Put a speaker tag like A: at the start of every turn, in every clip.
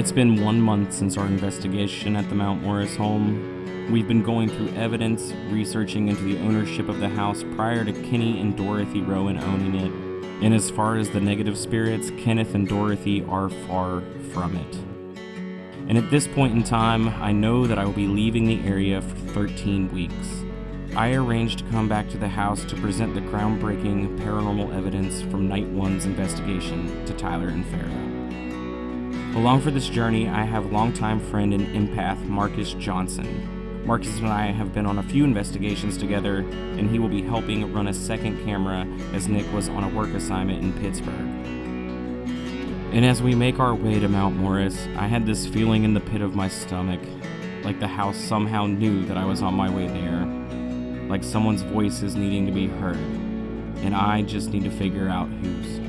A: It's been 1 month since our investigation at the Mount Morris home. We've been going through evidence, researching into the ownership of the house prior to Kenny and Dorothy Rowan owning it. And as far as the negative spirits, Kenneth and Dorothy are far from it. And at this point in time, I know that I will be leaving the area for 13 weeks. I arranged to come back to the house to present the groundbreaking paranormal evidence from Night 1's investigation to Tyler and Farrah. Along for this journey, I have longtime friend and empath Marcus Johnson. Marcus and I have been on a few investigations together, and he will be helping run a second camera as Nick was on a work assignment in Pittsburgh. And as we make our way to Mount Morris, I had this feeling in the pit of my stomach, like the house somehow knew that I was on my way there. Like someone's voice is needing to be heard, and I just need to figure out whose.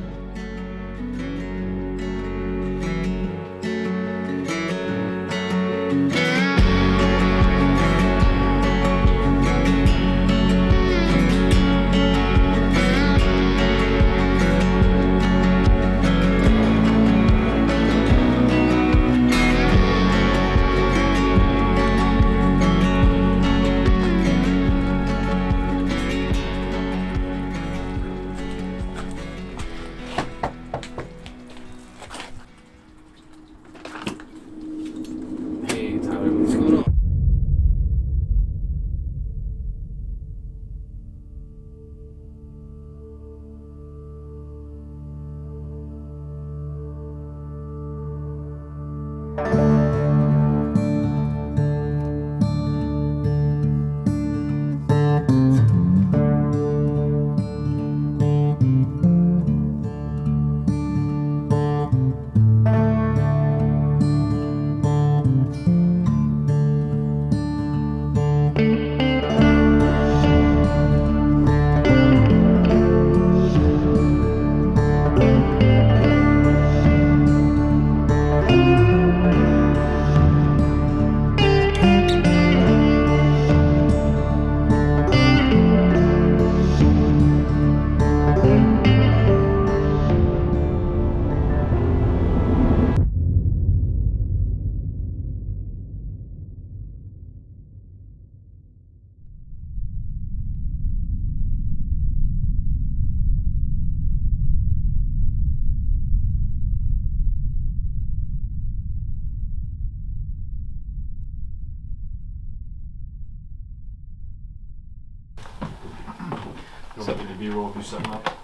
B: B-roll if you set them up.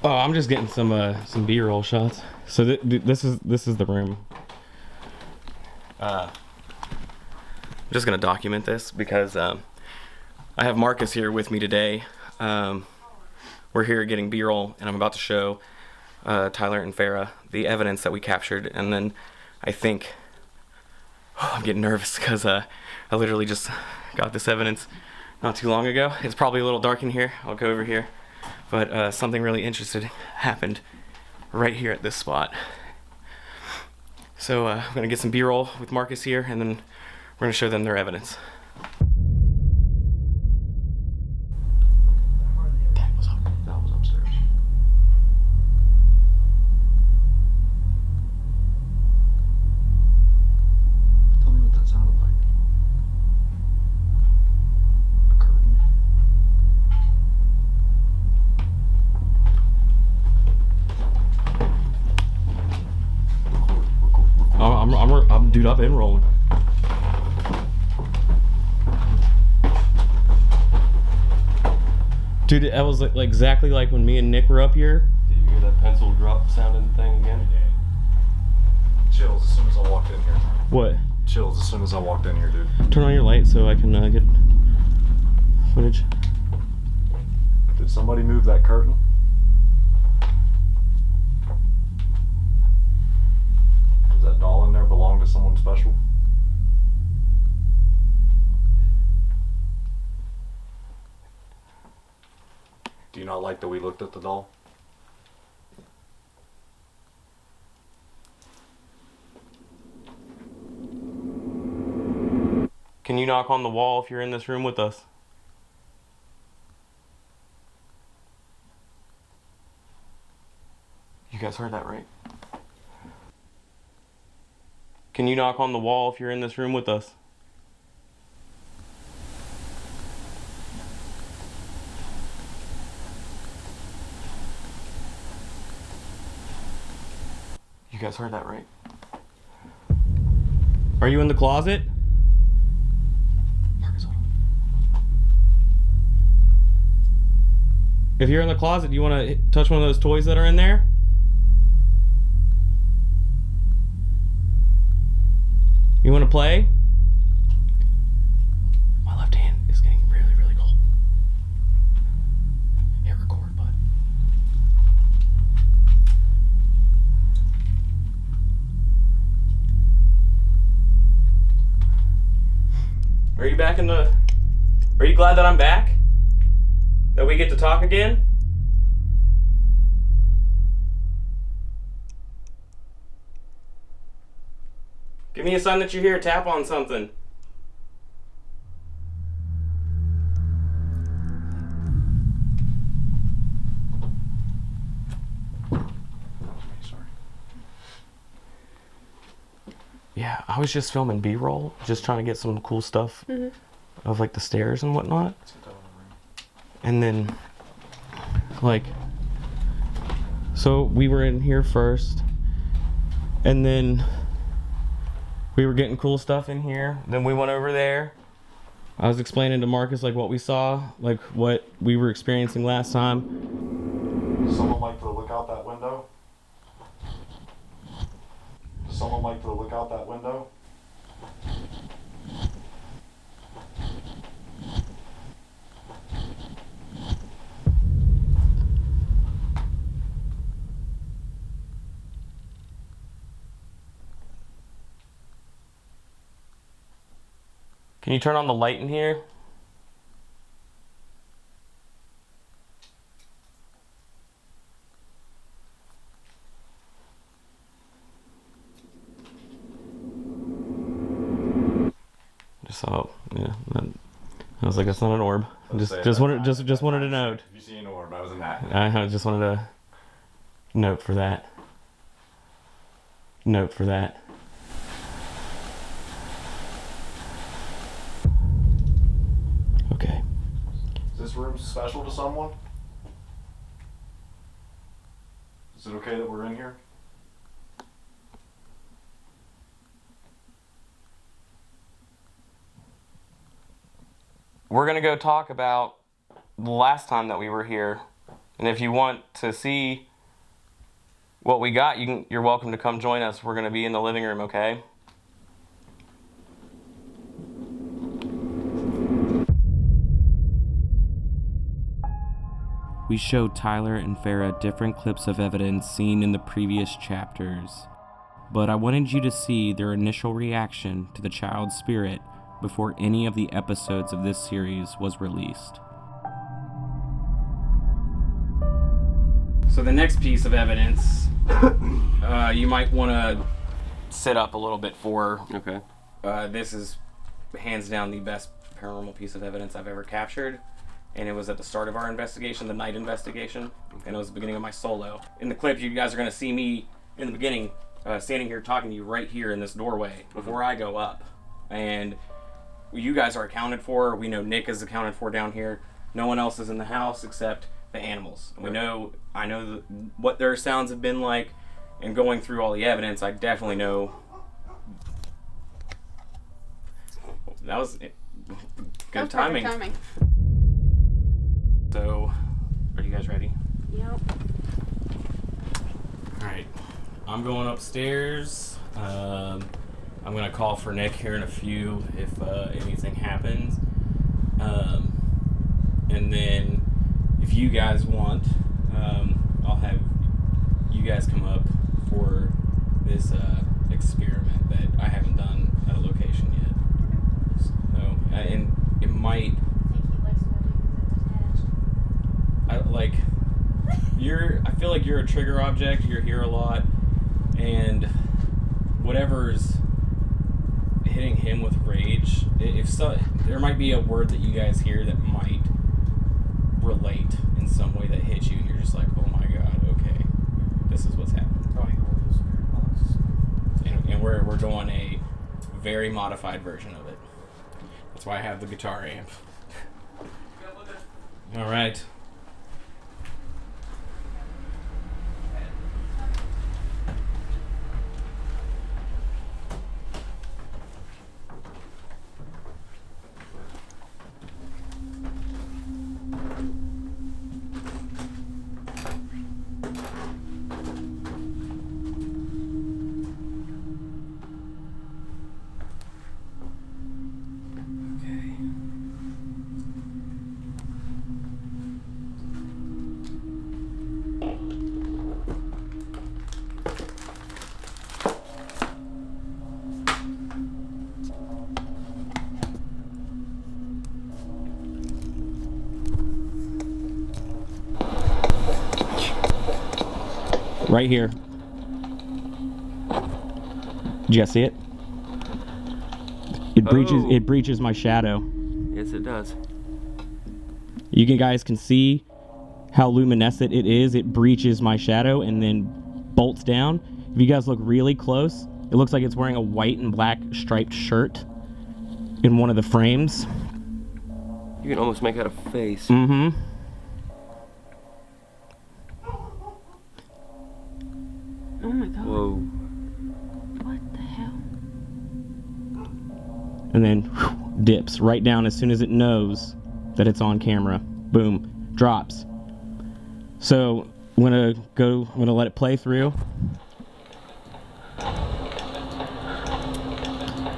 A: Oh, I'm just getting some B-roll shots. So this is the room. I'm just gonna document this because I have Marcus here with me today. We're here getting B-roll, and I'm about to show Tyler and Farrah the evidence that we captured, and then I think I'm getting nervous because I literally just got this evidence not too long ago. It's probably a little dark in here. I'll go over here. But something really interesting happened right here at this spot. So I'm gonna get some B-roll with Marcus here, and then we're gonna show them their evidence.
B: That was upstairs. Tell me what that sounded like. A curtain.
A: Dude, I've been rolling. Dude, that was like exactly like when me and Nick were up here.
C: Did you hear that pencil drop sounding thing again?
B: Chills as soon as I walked in here.
A: What?
B: Chills as soon as I walked in here, dude.
A: Turn on your light so I can get footage.
B: Did somebody move that curtain? Does that doll in there belong to someone special? Do you not like that we looked at the doll?
A: Can you knock on the wall if you're in this room with us? You guys heard that, right? Can you knock on the wall if you're in this room with us? You guys heard that right? Are you in the closet? Marcus, hold on. If you're in the closet, do you want to touch one of those toys that are in there? You want to play? My left hand is getting really, really cold. Hit record, bud. Are you back in the... Are you glad that I'm back? That we get to talk again? Give me a sign that you're here. Tap on something.
B: Sorry.
A: Yeah, I was just filming B-roll, just trying to get some cool stuff of like the stairs and whatnot. And then, like, so we were in here first, and then we were getting cool stuff in here. Then we went over there. I was explaining to Marcus like what we saw, like what we were experiencing last time.
B: Does someone like to look out that window? Does someone like to look out that window?
A: Can you turn on the light in here? Just saw, yeah. I was like, that's not an orb. Just wanted to note.
B: If you see an orb, I was in that.
A: I just wanted to note for that. Note for that. Okay.
B: Is this room special to someone? Is it okay that we're in here?
A: We're gonna go talk about the last time that we were here, and if you want to see what we got, you're welcome to come join us. We're gonna be in the living room, okay? We showed Tyler and Farrah different clips of evidence seen in the previous chapters, but I wanted you to see their initial reaction to the child's spirit before any of the episodes of this series was released. So the next piece of evidence, you might want to sit up a little bit for.
C: Okay.
A: This is hands down the best paranormal piece of evidence I've ever captured. And it was at the start of our investigation, the night investigation, and it was the beginning of my solo. In the clip, you guys are going to see me in the beginning, standing here talking to you right here in this doorway before I go up. And you guys are accounted for. We know Nick is accounted for down here. No one else is in the house except the animals. And I know what their sounds have been like, and going through all the evidence, I definitely know. That was good timing. So, are you guys ready?
D: Yep.
A: Alright, I'm going upstairs. I'm going to call for Nick here in a few if anything happens. And then, if you guys want, I'll have you guys come up for this experiment that I haven't done at a location yet. So, and it might... I feel like you're a trigger object, you're here a lot, and whatever's hitting him with rage, there might be a word that you guys hear that might relate in some way that hits you, and you're just like, oh my god, okay, this is what's happening.
B: Oh, you hold the spirit box.
A: And we're doing a very modified version of it. That's why I have the guitar amp. All right. Right here. Did you see it? It breaches my shadow.
C: Yes, it does.
A: You guys can see how luminescent it is. It breaches my shadow and then bolts down. If you guys look really close, it looks like it's wearing a white and black striped shirt in one of the frames.
C: You can almost make out a face.
A: Mm-hmm.
D: Oh my god.
C: Whoa.
D: What the hell?
A: And then dips right down as soon as it knows that it's on camera. Boom. Drops. So I'm gonna let it play through.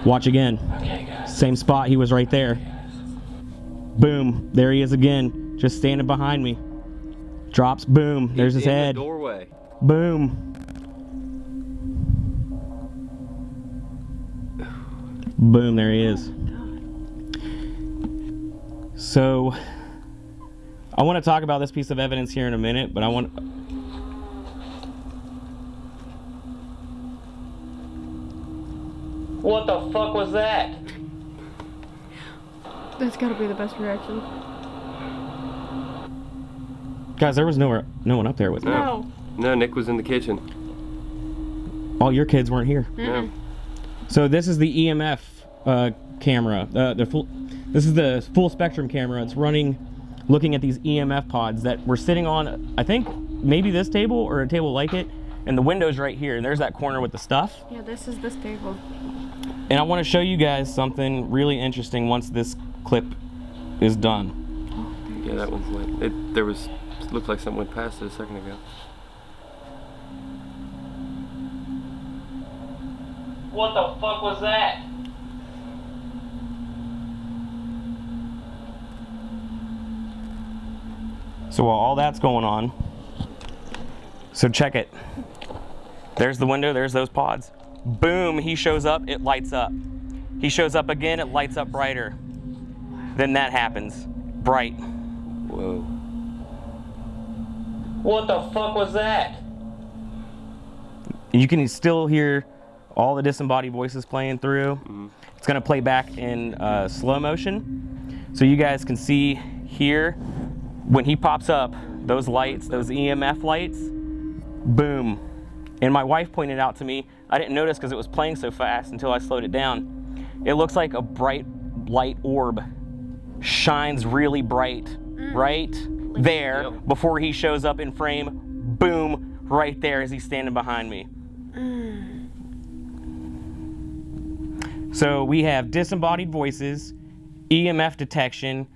A: Watch again.
C: Okay, guys.
A: Same spot, he was right there. Boom. There he is again. Just standing behind me. Drops, boom. There's his
C: in
A: head.
C: The doorway.
A: Boom. Boom, there he is. So, I want to talk about this piece of evidence here in a minute, but I want... What the fuck was that?
D: That's gotta be the best reaction.
A: Guys, there was no one up there with me.
D: No.
C: No, Nick was in the kitchen.
A: All your kids weren't here.
C: No.
A: So this is the EMF camera. This is the full spectrum camera. It's running, looking at these EMF pods that we're sitting on, I think maybe this table or a table like it, and the window's right here. And there's that corner with the stuff.
D: Yeah, this is this table.
A: And I want to show you guys something really interesting once this clip is done.
C: Yeah, that one's lit. It looked like something went past it a second ago.
A: What the fuck was that? So while all that's going on, so check it. There's the window, there's those pods. Boom, he shows up, it lights up. He shows up again, it lights up brighter. Then that happens. Bright.
C: Whoa.
A: What the fuck was that? You can still hear all the disembodied voices playing through.
C: Mm-hmm.
A: It's gonna play back in slow motion. So you guys can see here, when he pops up, those lights, those EMF lights, boom. And my wife pointed out to me, I didn't notice because it was playing so fast until I slowed it down. It looks like a bright light orb shines really bright right there before he shows up in frame. Boom, right there as he's standing behind me. So we have disembodied voices, EMF detection,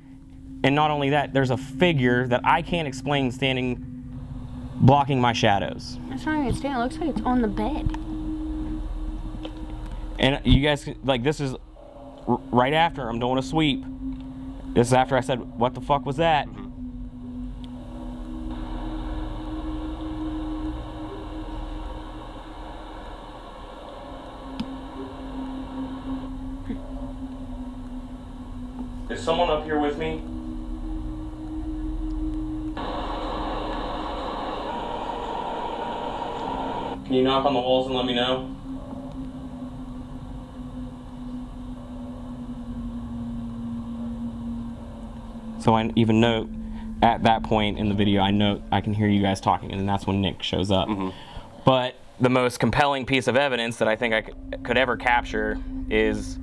A: and not only that, there's a figure that I can't explain standing, blocking my shadows.
D: It's not even standing. It looks like it's on the bed.
A: And you guys, like, this is right after I'm doing a sweep. This is after I said, what the fuck was that? Is someone up here with me? Can you knock on the walls and let me know? So I even note at that point in the video, I can hear you guys talking, and that's when Nick shows up.
C: Mm-hmm.
A: But the most compelling piece of evidence that I think I could ever capture is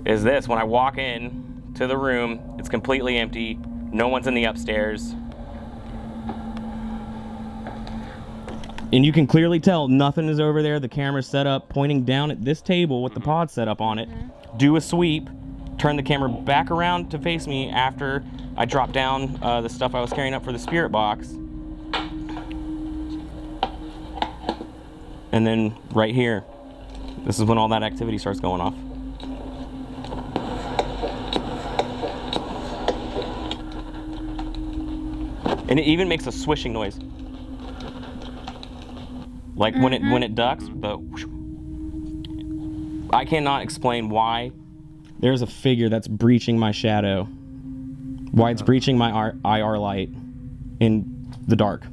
A: this. When I walk in to the room, it's completely empty. No one's in the upstairs. And you can clearly tell nothing is over there. The camera's set up pointing down at this table with the pod set up on it. Do a sweep, turn the camera back around to face me after I drop down the stuff I was carrying up for the Spirit Box. And then right here, this is when all that activity starts going off. And it even makes a swishing noise. Like when it ducks, the whoosh. I cannot explain why there's a figure that's breaching my shadow. Why it's breaching my IR light in the dark.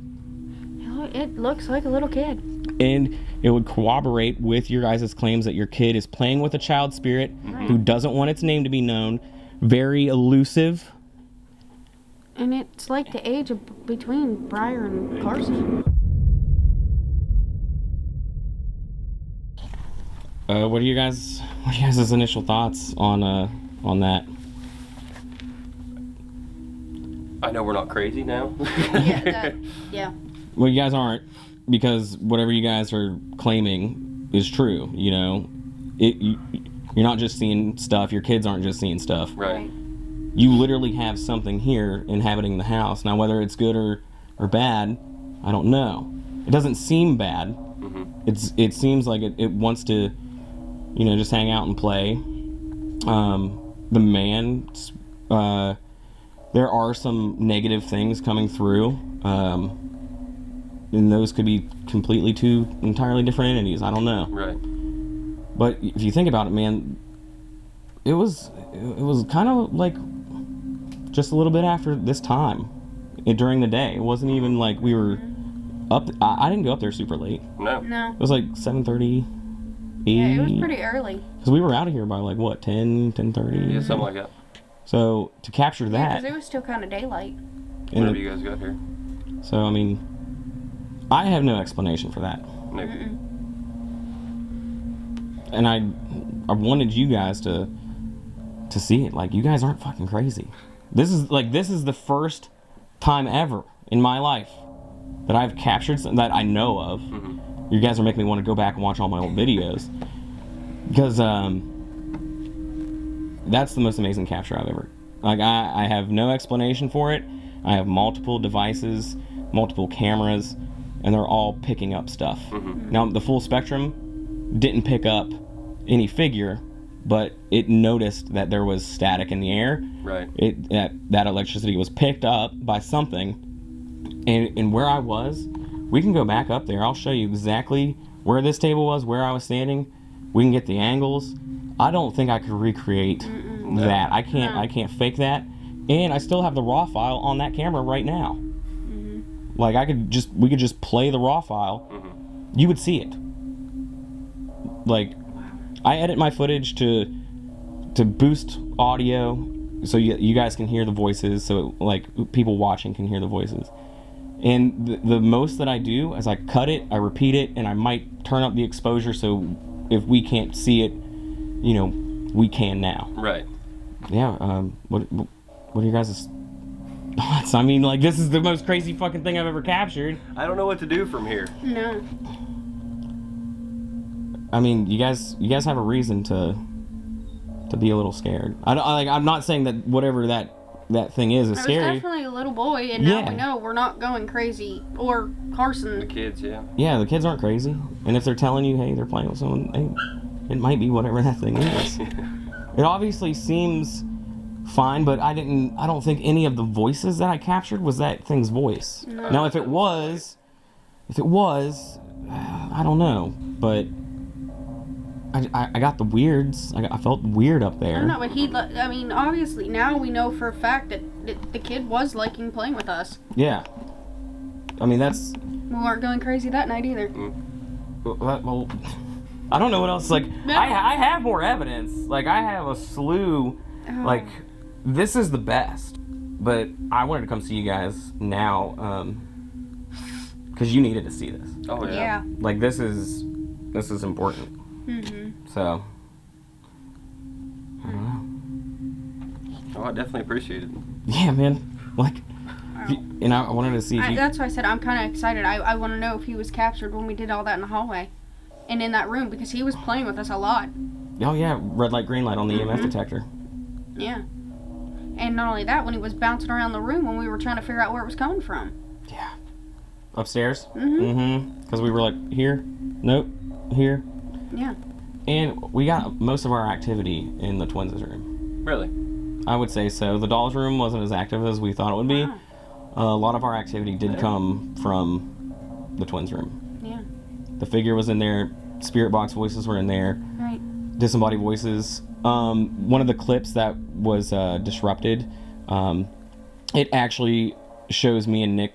D: It looks like a little kid.
A: And it would corroborate with your guys' claims that your kid is playing with a child spirit who doesn't want its name to be known. Very elusive.
D: And it's like the age of between Briar and Carson.
A: What are you guys' initial thoughts on that?
C: I know we're not crazy now.
D: Yeah.
A: Well, you guys aren't, because whatever you guys are claiming is true. You know, you're not just seeing stuff. Your kids aren't just seeing stuff.
C: Right.
A: You literally have something here inhabiting the house. Now, whether it's good or bad, I don't know. It doesn't seem bad. It seems like it wants to, you know, just hang out and play. The man, there are some negative things coming through, and those could be completely two entirely different entities. I don't know.
C: Right.
A: But if you think about it, man, it was kind of like just a little bit after this time during the day. It wasn't even like we were up. I didn't go up there super late.
C: No.
A: It was like 7:30, 8.
D: Yeah, it was pretty early.
A: Because we were out of here by like what, 10:30?
C: Yeah, something like that.
A: So to capture
D: Yeah,
A: that,
D: because it was still kind of daylight.
C: Whenever you guys got here.
A: so I mean, I have no explanation for that,
C: No.
A: and I wanted you guys to see it. Like, you guys aren't fucking crazy. This is the first time ever in my life that I've captured something that I know of. You guys are making me want to go back and watch all my old videos, because that's the most amazing capture I've ever. Like, I have no explanation for it. I have multiple devices, multiple cameras, and they're all picking up stuff. Now, the full spectrum didn't pick up any figure, but it noticed that there was static in the air.
C: Right.
A: That electricity was picked up by something, and where I was, we can go back up there. I'll show you exactly where this table was, where I was standing. We can get the angles. I don't think I could recreate that. I can't fake that. And I still have the raw file on that camera right now. Like, we could just play the raw file. You would see it. Like, I edit my footage to boost audio so you guys can hear the voices, so like people watching can hear the voices. And the most that I do is I cut it, I repeat it, and I might turn up the exposure so if we can't see it, you know, we can now.
C: Right.
A: Yeah. What are your guys' thoughts? I mean, like, this is the most crazy fucking thing I've ever captured.
C: I don't know what to do from here.
D: No.
A: I mean, you guys have a reason to be a little scared. I'm not saying that whatever that thing is
D: It was
A: scary.
D: definitely a little boy, and now
A: Yeah.
D: we know we're not going crazy. Or Carson.
C: The kids, yeah.
A: Yeah, the kids aren't crazy. And if they're telling you, hey, they're playing with someone, hey, it might be whatever that thing is. It obviously seems fine, but I don't think any of the voices that I captured was that thing's voice.
D: No.
A: Now, if it was, I don't know, but I got the weirds. I felt weird up there.
D: I don't know, but I mean, obviously, now we know for a fact that the kid was liking playing with us.
A: Yeah. I mean, that's...
D: We weren't going crazy that night either.
A: Well, I don't know what else. Like, I have more evidence. Like, I have a slew. Like, this is the best. But I wanted to come see you guys now. because you needed to see this.
C: Oh yeah.
D: Yeah.
A: Like this is important. So I don't know.
C: Oh, I definitely appreciate it.
A: Yeah, man. Like, and I wanted to see if you.
D: That's why I said I'm kind of excited. I want to know if he was captured when we did all that in the hallway and in that room, because he was playing with us a lot.
A: Oh yeah, red light, green light on the EMF detector.
D: Yeah. And not only that, when he was bouncing around the room when we were trying to figure out where it was coming from.
A: Yeah. Upstairs. Because we were like, here, nope, here.
D: Yeah.
A: And we got most of our activity in the twins' room.
C: Really?
A: I would say so. The dolls' room wasn't as active as we thought it would be.
D: Wow.
A: A lot of our activity did come from the twins' room.
D: Yeah.
A: The figure was in there. Spirit box voices were in there.
D: Right.
A: Disembodied voices. One of the clips that was disrupted, it actually shows me and Nick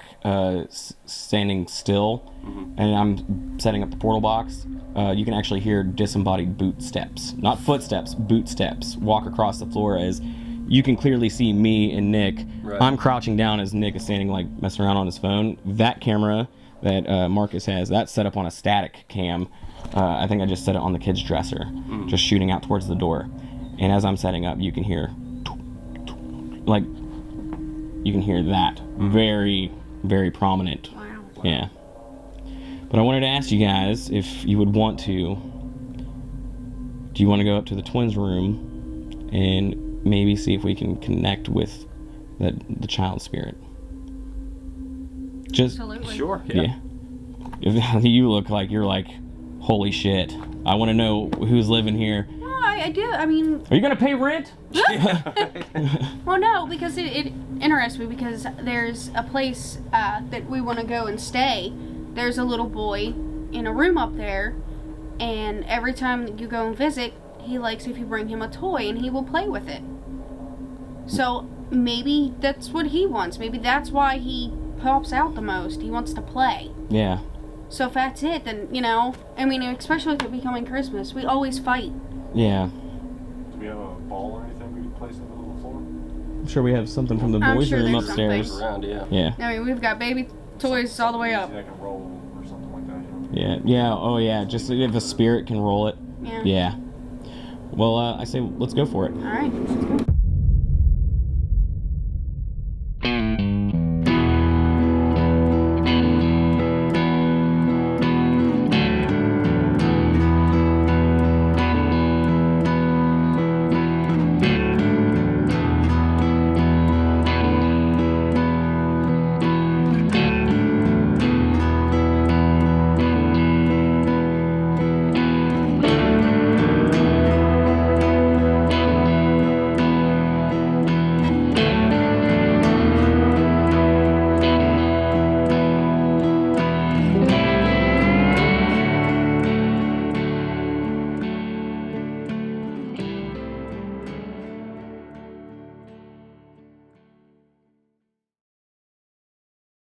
A: standing still, and I'm setting up the portal box. You can actually hear disembodied boot steps, not footsteps, boot steps, walk across the floor as you can clearly see me and Nick.
C: Right.
A: I'm crouching down as Nick is standing like messing around on his phone. That camera that Marcus has, that's set up on a static cam. I think I just set it on the kid's dresser, just shooting out towards the door. And as I'm setting up, you can hear, like, you can hear that very, very prominent.
D: Wow.
A: Yeah. But I wanted to ask you guys if you would want to. Do you want to go up to the twins' room and maybe see if we can connect with the child spirit? Just
D: Absolutely.
C: Sure.
A: yeah. If you look like you're like, holy shit! I want to know who's living here.
D: No, I do. I mean,
A: Are you gonna pay rent?
D: well, no, because it interests me, because there's a place that we want to go and stay. There's a little boy in a room up there, and every time that you go and visit, he likes if you bring him a toy and he will play with it. So maybe that's what he wants. Maybe that's why he pops out the most. He wants to play.
A: Yeah.
D: So if that's it, then, you know, I mean, especially with it becoming Christmas, we always fight.
A: Yeah.
B: Do we have a ball or anything we can place on the little floor?
A: I'm sure we have something from the
D: I'm
A: boys'
D: sure
A: room
D: there's
A: upstairs.
C: Around, yeah.
A: Yeah.
D: I mean, we've got baby toys all the way up.
B: That can roll or something like that, you know?
A: Yeah. Yeah. Oh yeah. Just if a spirit can roll it.
D: Yeah.
A: Yeah. Well, I say let's go for it.
D: All right. Let's go.